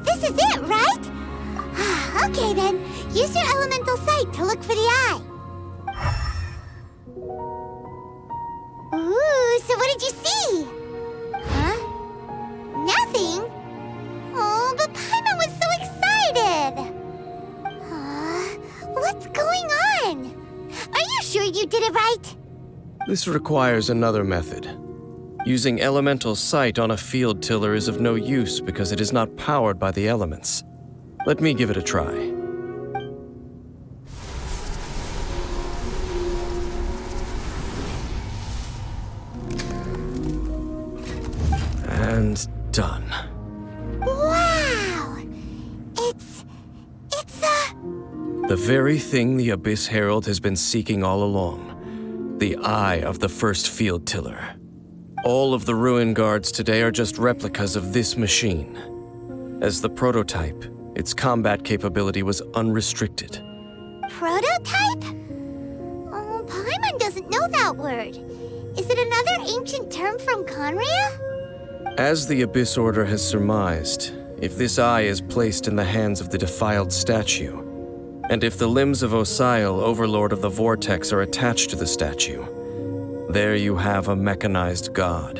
This is it, right? Okay then, use your elemental sight to look for the eye. Ooh, so what did you see? Huh? Nothing? Oh, but Paimon was so excited! What's going on? Are you sure you did it right? This requires another method. Using elemental sight on a field tiller is of no use because it is not powered by the elements. Let me give it a try. And done. Wow! It's the very thing the Abyss Herald has been seeking all along. The eye of the first field tiller. All of the ruin guards today are just replicas of this machine. As the prototype, its combat capability was unrestricted. prototype? Oh, Paimon doesn't know that word. Is it another ancient term from Conria? As the Abyss Order has surmised, if this eye is placed in the hands of the defiled statue, and if the limbs of Osial, Overlord of the Vortex, are attached to the statue, there you have a mechanized god.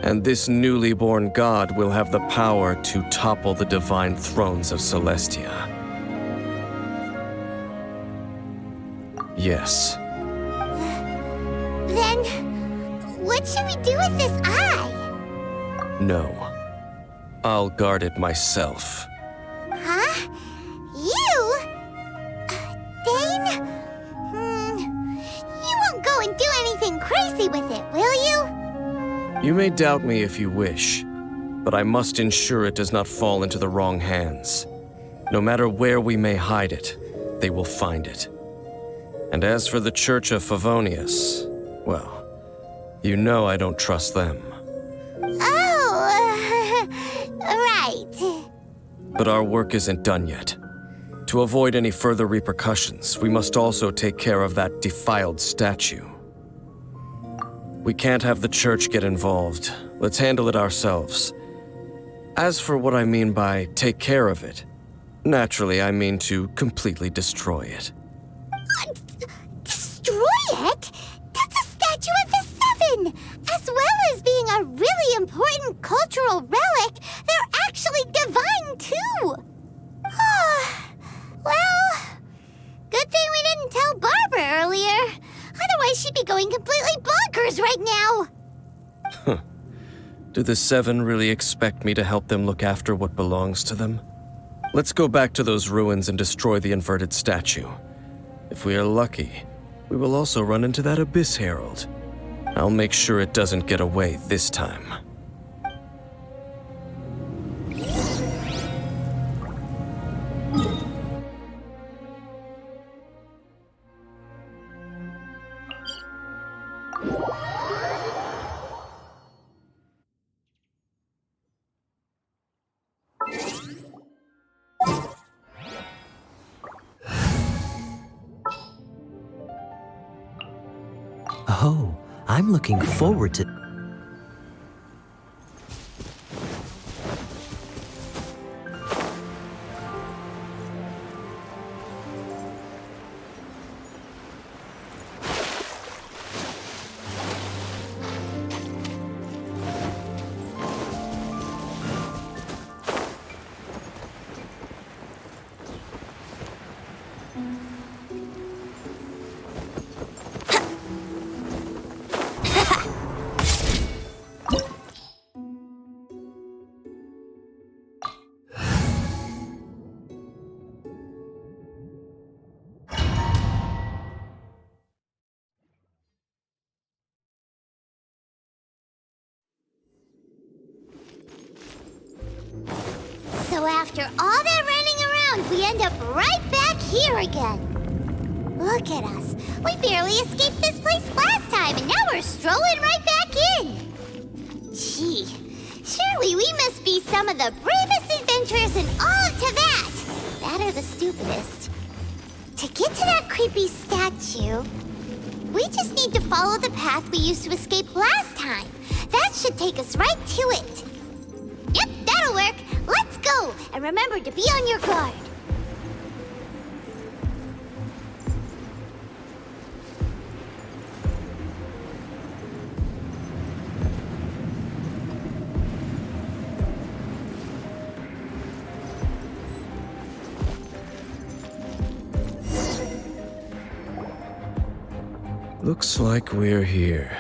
And this newly born god will have the power to topple the divine thrones of Celestia. Yes. Then, what should we do with this eye? No. I'll guard it myself. Huh? You? Dane? You won't go and do anything crazy with it, will you? You may doubt me if you wish, but I must ensure it does not fall into the wrong hands. No matter where we may hide it, they will find it. And as for the Church of Favonius, well, you know I don't trust them. Oh, right. But our work isn't done yet. To avoid any further repercussions, we must also take care of that defiled statue. We can't have the church get involved. Let's handle it ourselves. As for what I mean by take care of it, naturally I mean to completely destroy it. Destroy it? That's a statue of the Seven! As well as being a really important cultural relic, they're actually divine too! Well, good thing we didn't tell Barbara earlier. Otherwise she'd be going completely bonkers right now! Do the Seven really expect me to help them look after what belongs to them? Let's go back to those ruins and destroy the inverted statue. If we are lucky, we will also run into that Abyss Herald. I'll make sure it doesn't get away this time. Oh, I'm looking forward to... So after all that running around, we end up right back here again. Look at us. We barely escaped this place last time, and now we're strolling right back in. Gee, surely we must be some of the bravest adventurers in all of Teyvat. That or the stupidest. To get to that creepy statue, we just need to follow the path we used to escape last time. That should take us right to it. Yep, that'll work. Let's go, and remember to be on your guard. Looks like we're here.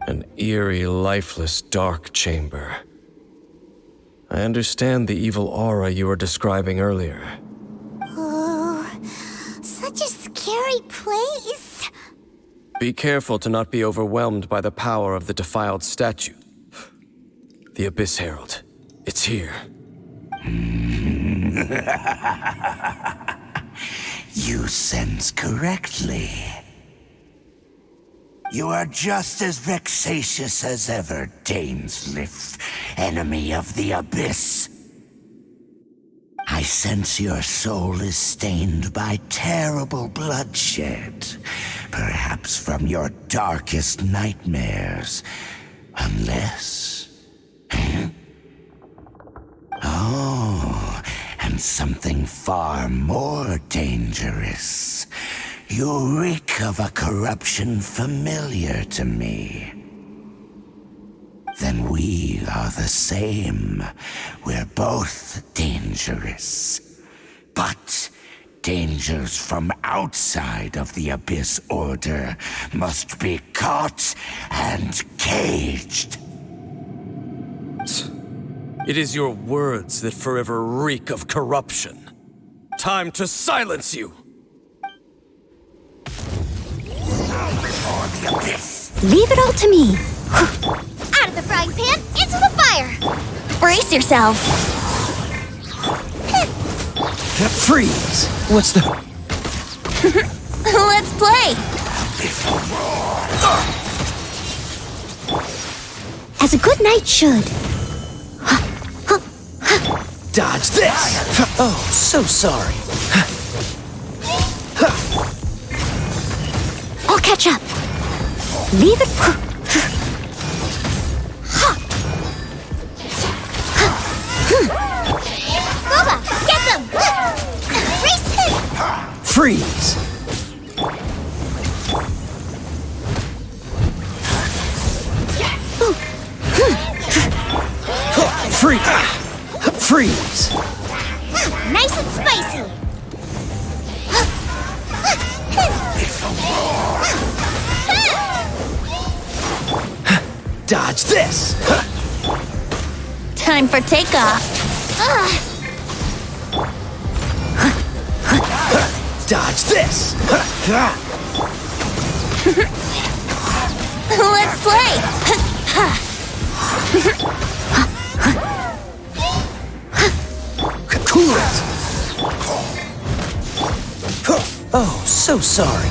An eerie, lifeless, dark chamber. I understand the evil aura you were describing earlier. Oh, such a scary place. Be careful to not be overwhelmed by the power of the defiled statue. The Abyss Herald. It's here. You sense correctly. You are just as vexatious as ever, Dainsleif, enemy of the Abyss. I sense your soul is stained by terrible bloodshed, perhaps from your darkest nightmares, unless... Oh, and something far more dangerous. You reek of a corruption familiar to me. Then we are the same. We're both dangerous. But dangers from outside of the Abyss Order must be caught and caged. It is your words that forever reek of corruption. Time to silence you! Before the Abyss! Leave it all to me. Out of the frying pan, into the fire. Brace yourself. Freeze! What's the... Let's play. As a good knight should. Dodge this! Oh, so sorry. I'll catch up. Leave it. Boba, get them! Freeze! Freeze! Nice and spicy. Dodge this! Time for takeoff. Dodge this! Let's play. Cool it! Oh, so sorry.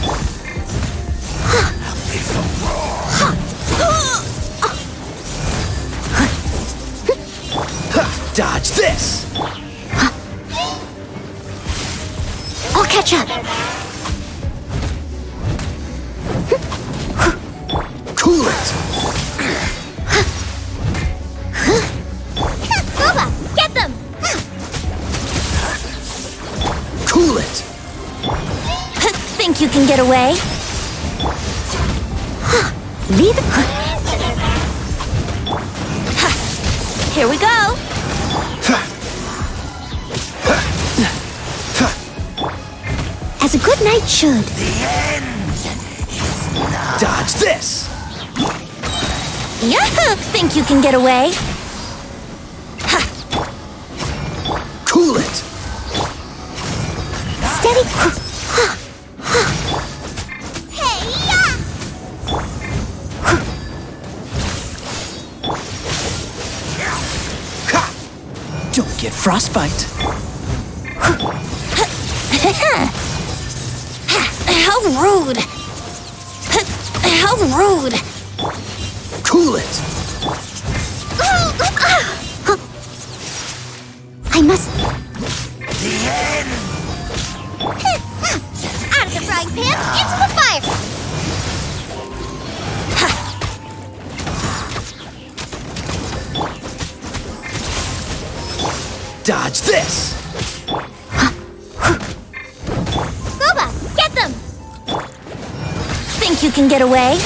Dodge this! I'll catch up. Cool it! Boba, get them! Cool it! Think you can get away? Leave it. Here we go. As a good knight should. Dodge this! Yeah, think you can get away? Cool it! Steady. Hey, yeah! Don't get frostbite. How rude! How rude! Cool it! I must. The end! Out of the frying pan, into the fire! Dodge this! Boba, get them! Think you can get away?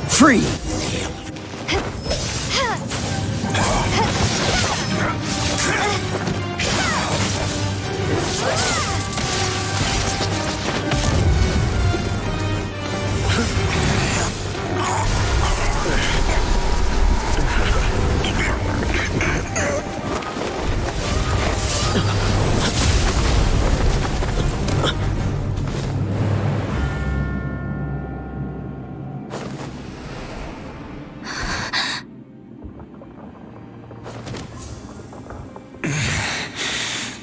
Free!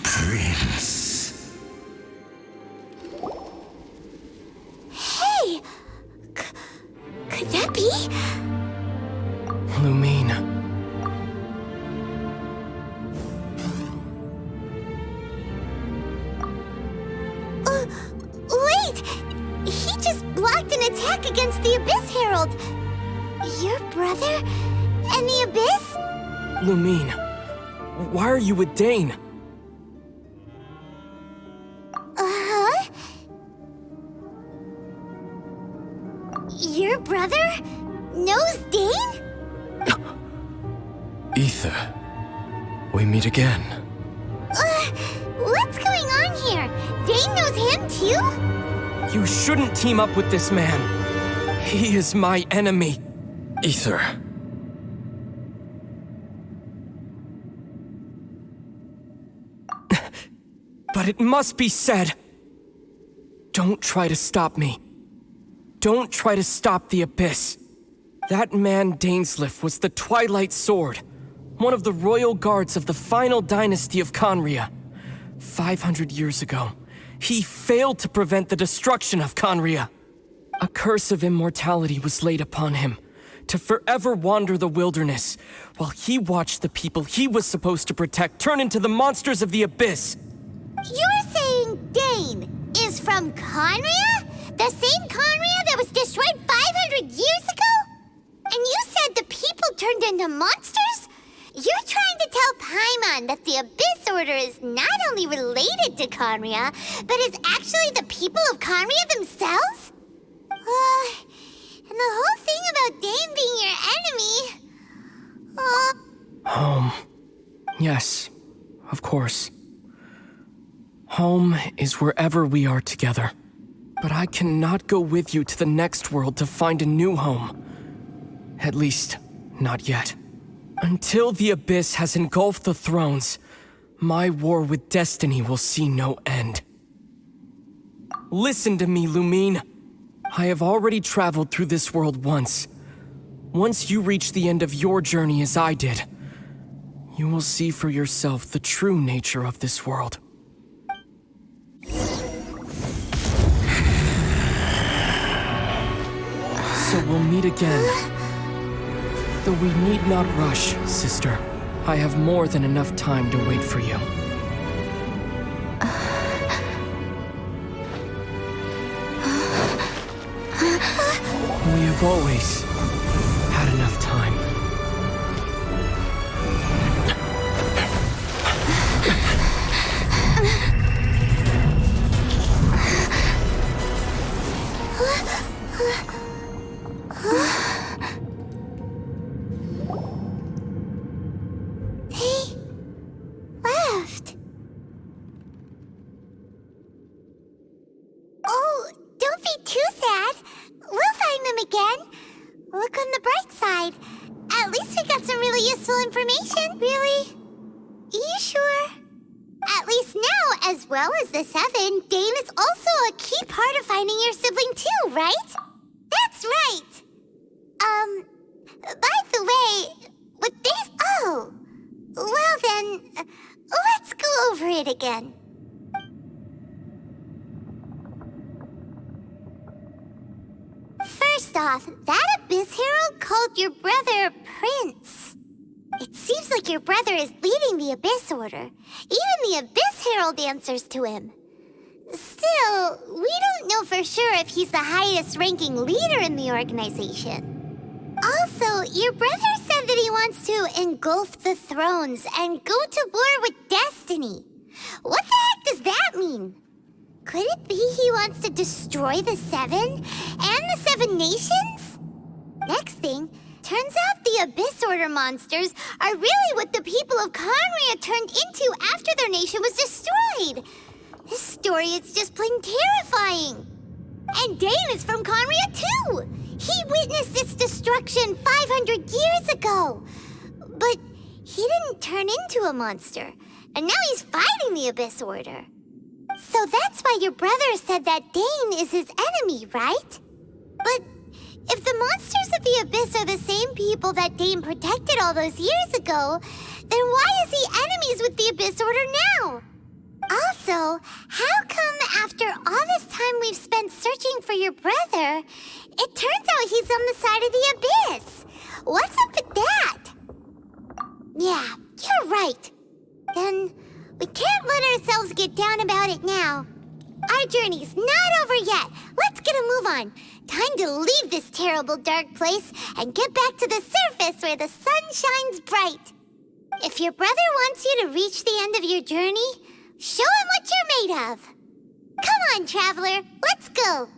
Prince. Hey! Could that be? Lumine. Wait! He just blocked an attack against the Abyss Herald! Your brother? And the Abyss? Lumine. Why are you with Dane? Uh-huh? Your brother knows Dane? Ether, we meet again. What's going on here? Dane knows him too? You shouldn't team up with this man. He is my enemy. Ether. But it must be said. Don't try to stop me. Don't try to stop the Abyss. That man Dainsleif was the Twilight Sword, one of the royal guards of the final dynasty of Conria. 500 years ago, he failed to prevent the destruction of Conria. A curse of immortality was laid upon him, to forever wander the wilderness, while he watched the people he was supposed to protect turn into the monsters of the Abyss. You're saying Dane is from Conria? The same Conria that was destroyed 500 years ago? And you said the people turned into monsters? You're trying to tell Paimon that the Abyss Order is not only related to Conria, but is actually the people of Conria themselves? And the whole thing about Dane being your enemy... Yes, of course. Home is wherever we are together. But I cannot go with you to the next world to find a new home. At least, not yet. Until the Abyss has engulfed the thrones, my war with destiny will see no end. Listen to me, Lumine. I have already traveled through this world once. Once you reach the end of your journey as I did, you will see for yourself the true nature of this world. So we'll meet again. Though we need not rush, sister. I have more than enough time to wait for you. We have always had enough time. They left. Oh, don't be too sad. We'll find them again. Look on the bright side. At least we got some really useful information. Really? You sure? At least now, as well as the Seven, Dane is also a key part of finding your sibling too, right? That's right. By the way, with this... Oh, well then, let's go over it again. First off, that Abyss Herald called your brother Prince. It seems like your brother is leading the Abyss Order. Even the Abyss Herald answers to him. Still, we don't know for sure if he's the highest-ranking leader in the organization. Also, your brother said that he wants to engulf the thrones and go to war with destiny. What the heck does that mean? Could it be he wants to destroy the Seven and the Seven Nations? next thing, turns out the Abyss Order monsters are really what the people of Conria turned into after their nation was destroyed. This story is just plain terrifying. And Dane is from Conria too. He witnessed its destruction 500 years ago. But he didn't turn into a monster. And now he's fighting the Abyss Order. So that's why your brother said that Dane is his enemy, right? But if the monsters of the Abyss are the same people that Dane protected all those years ago, then why is he enemies with the Abyss Order now? Also, how come after all this time we've spent searching for your brother, it turns out he's on the side of the Abyss? What's up with that? Yeah, you're right. Then we can't let ourselves get down about it now. Our journey's not over yet. Let's get a move on. Time to leave this terrible dark place and get back to the surface where the sun shines bright. If your brother wants you to reach the end of your journey, show him what you're made of. Come on, traveler, let's go.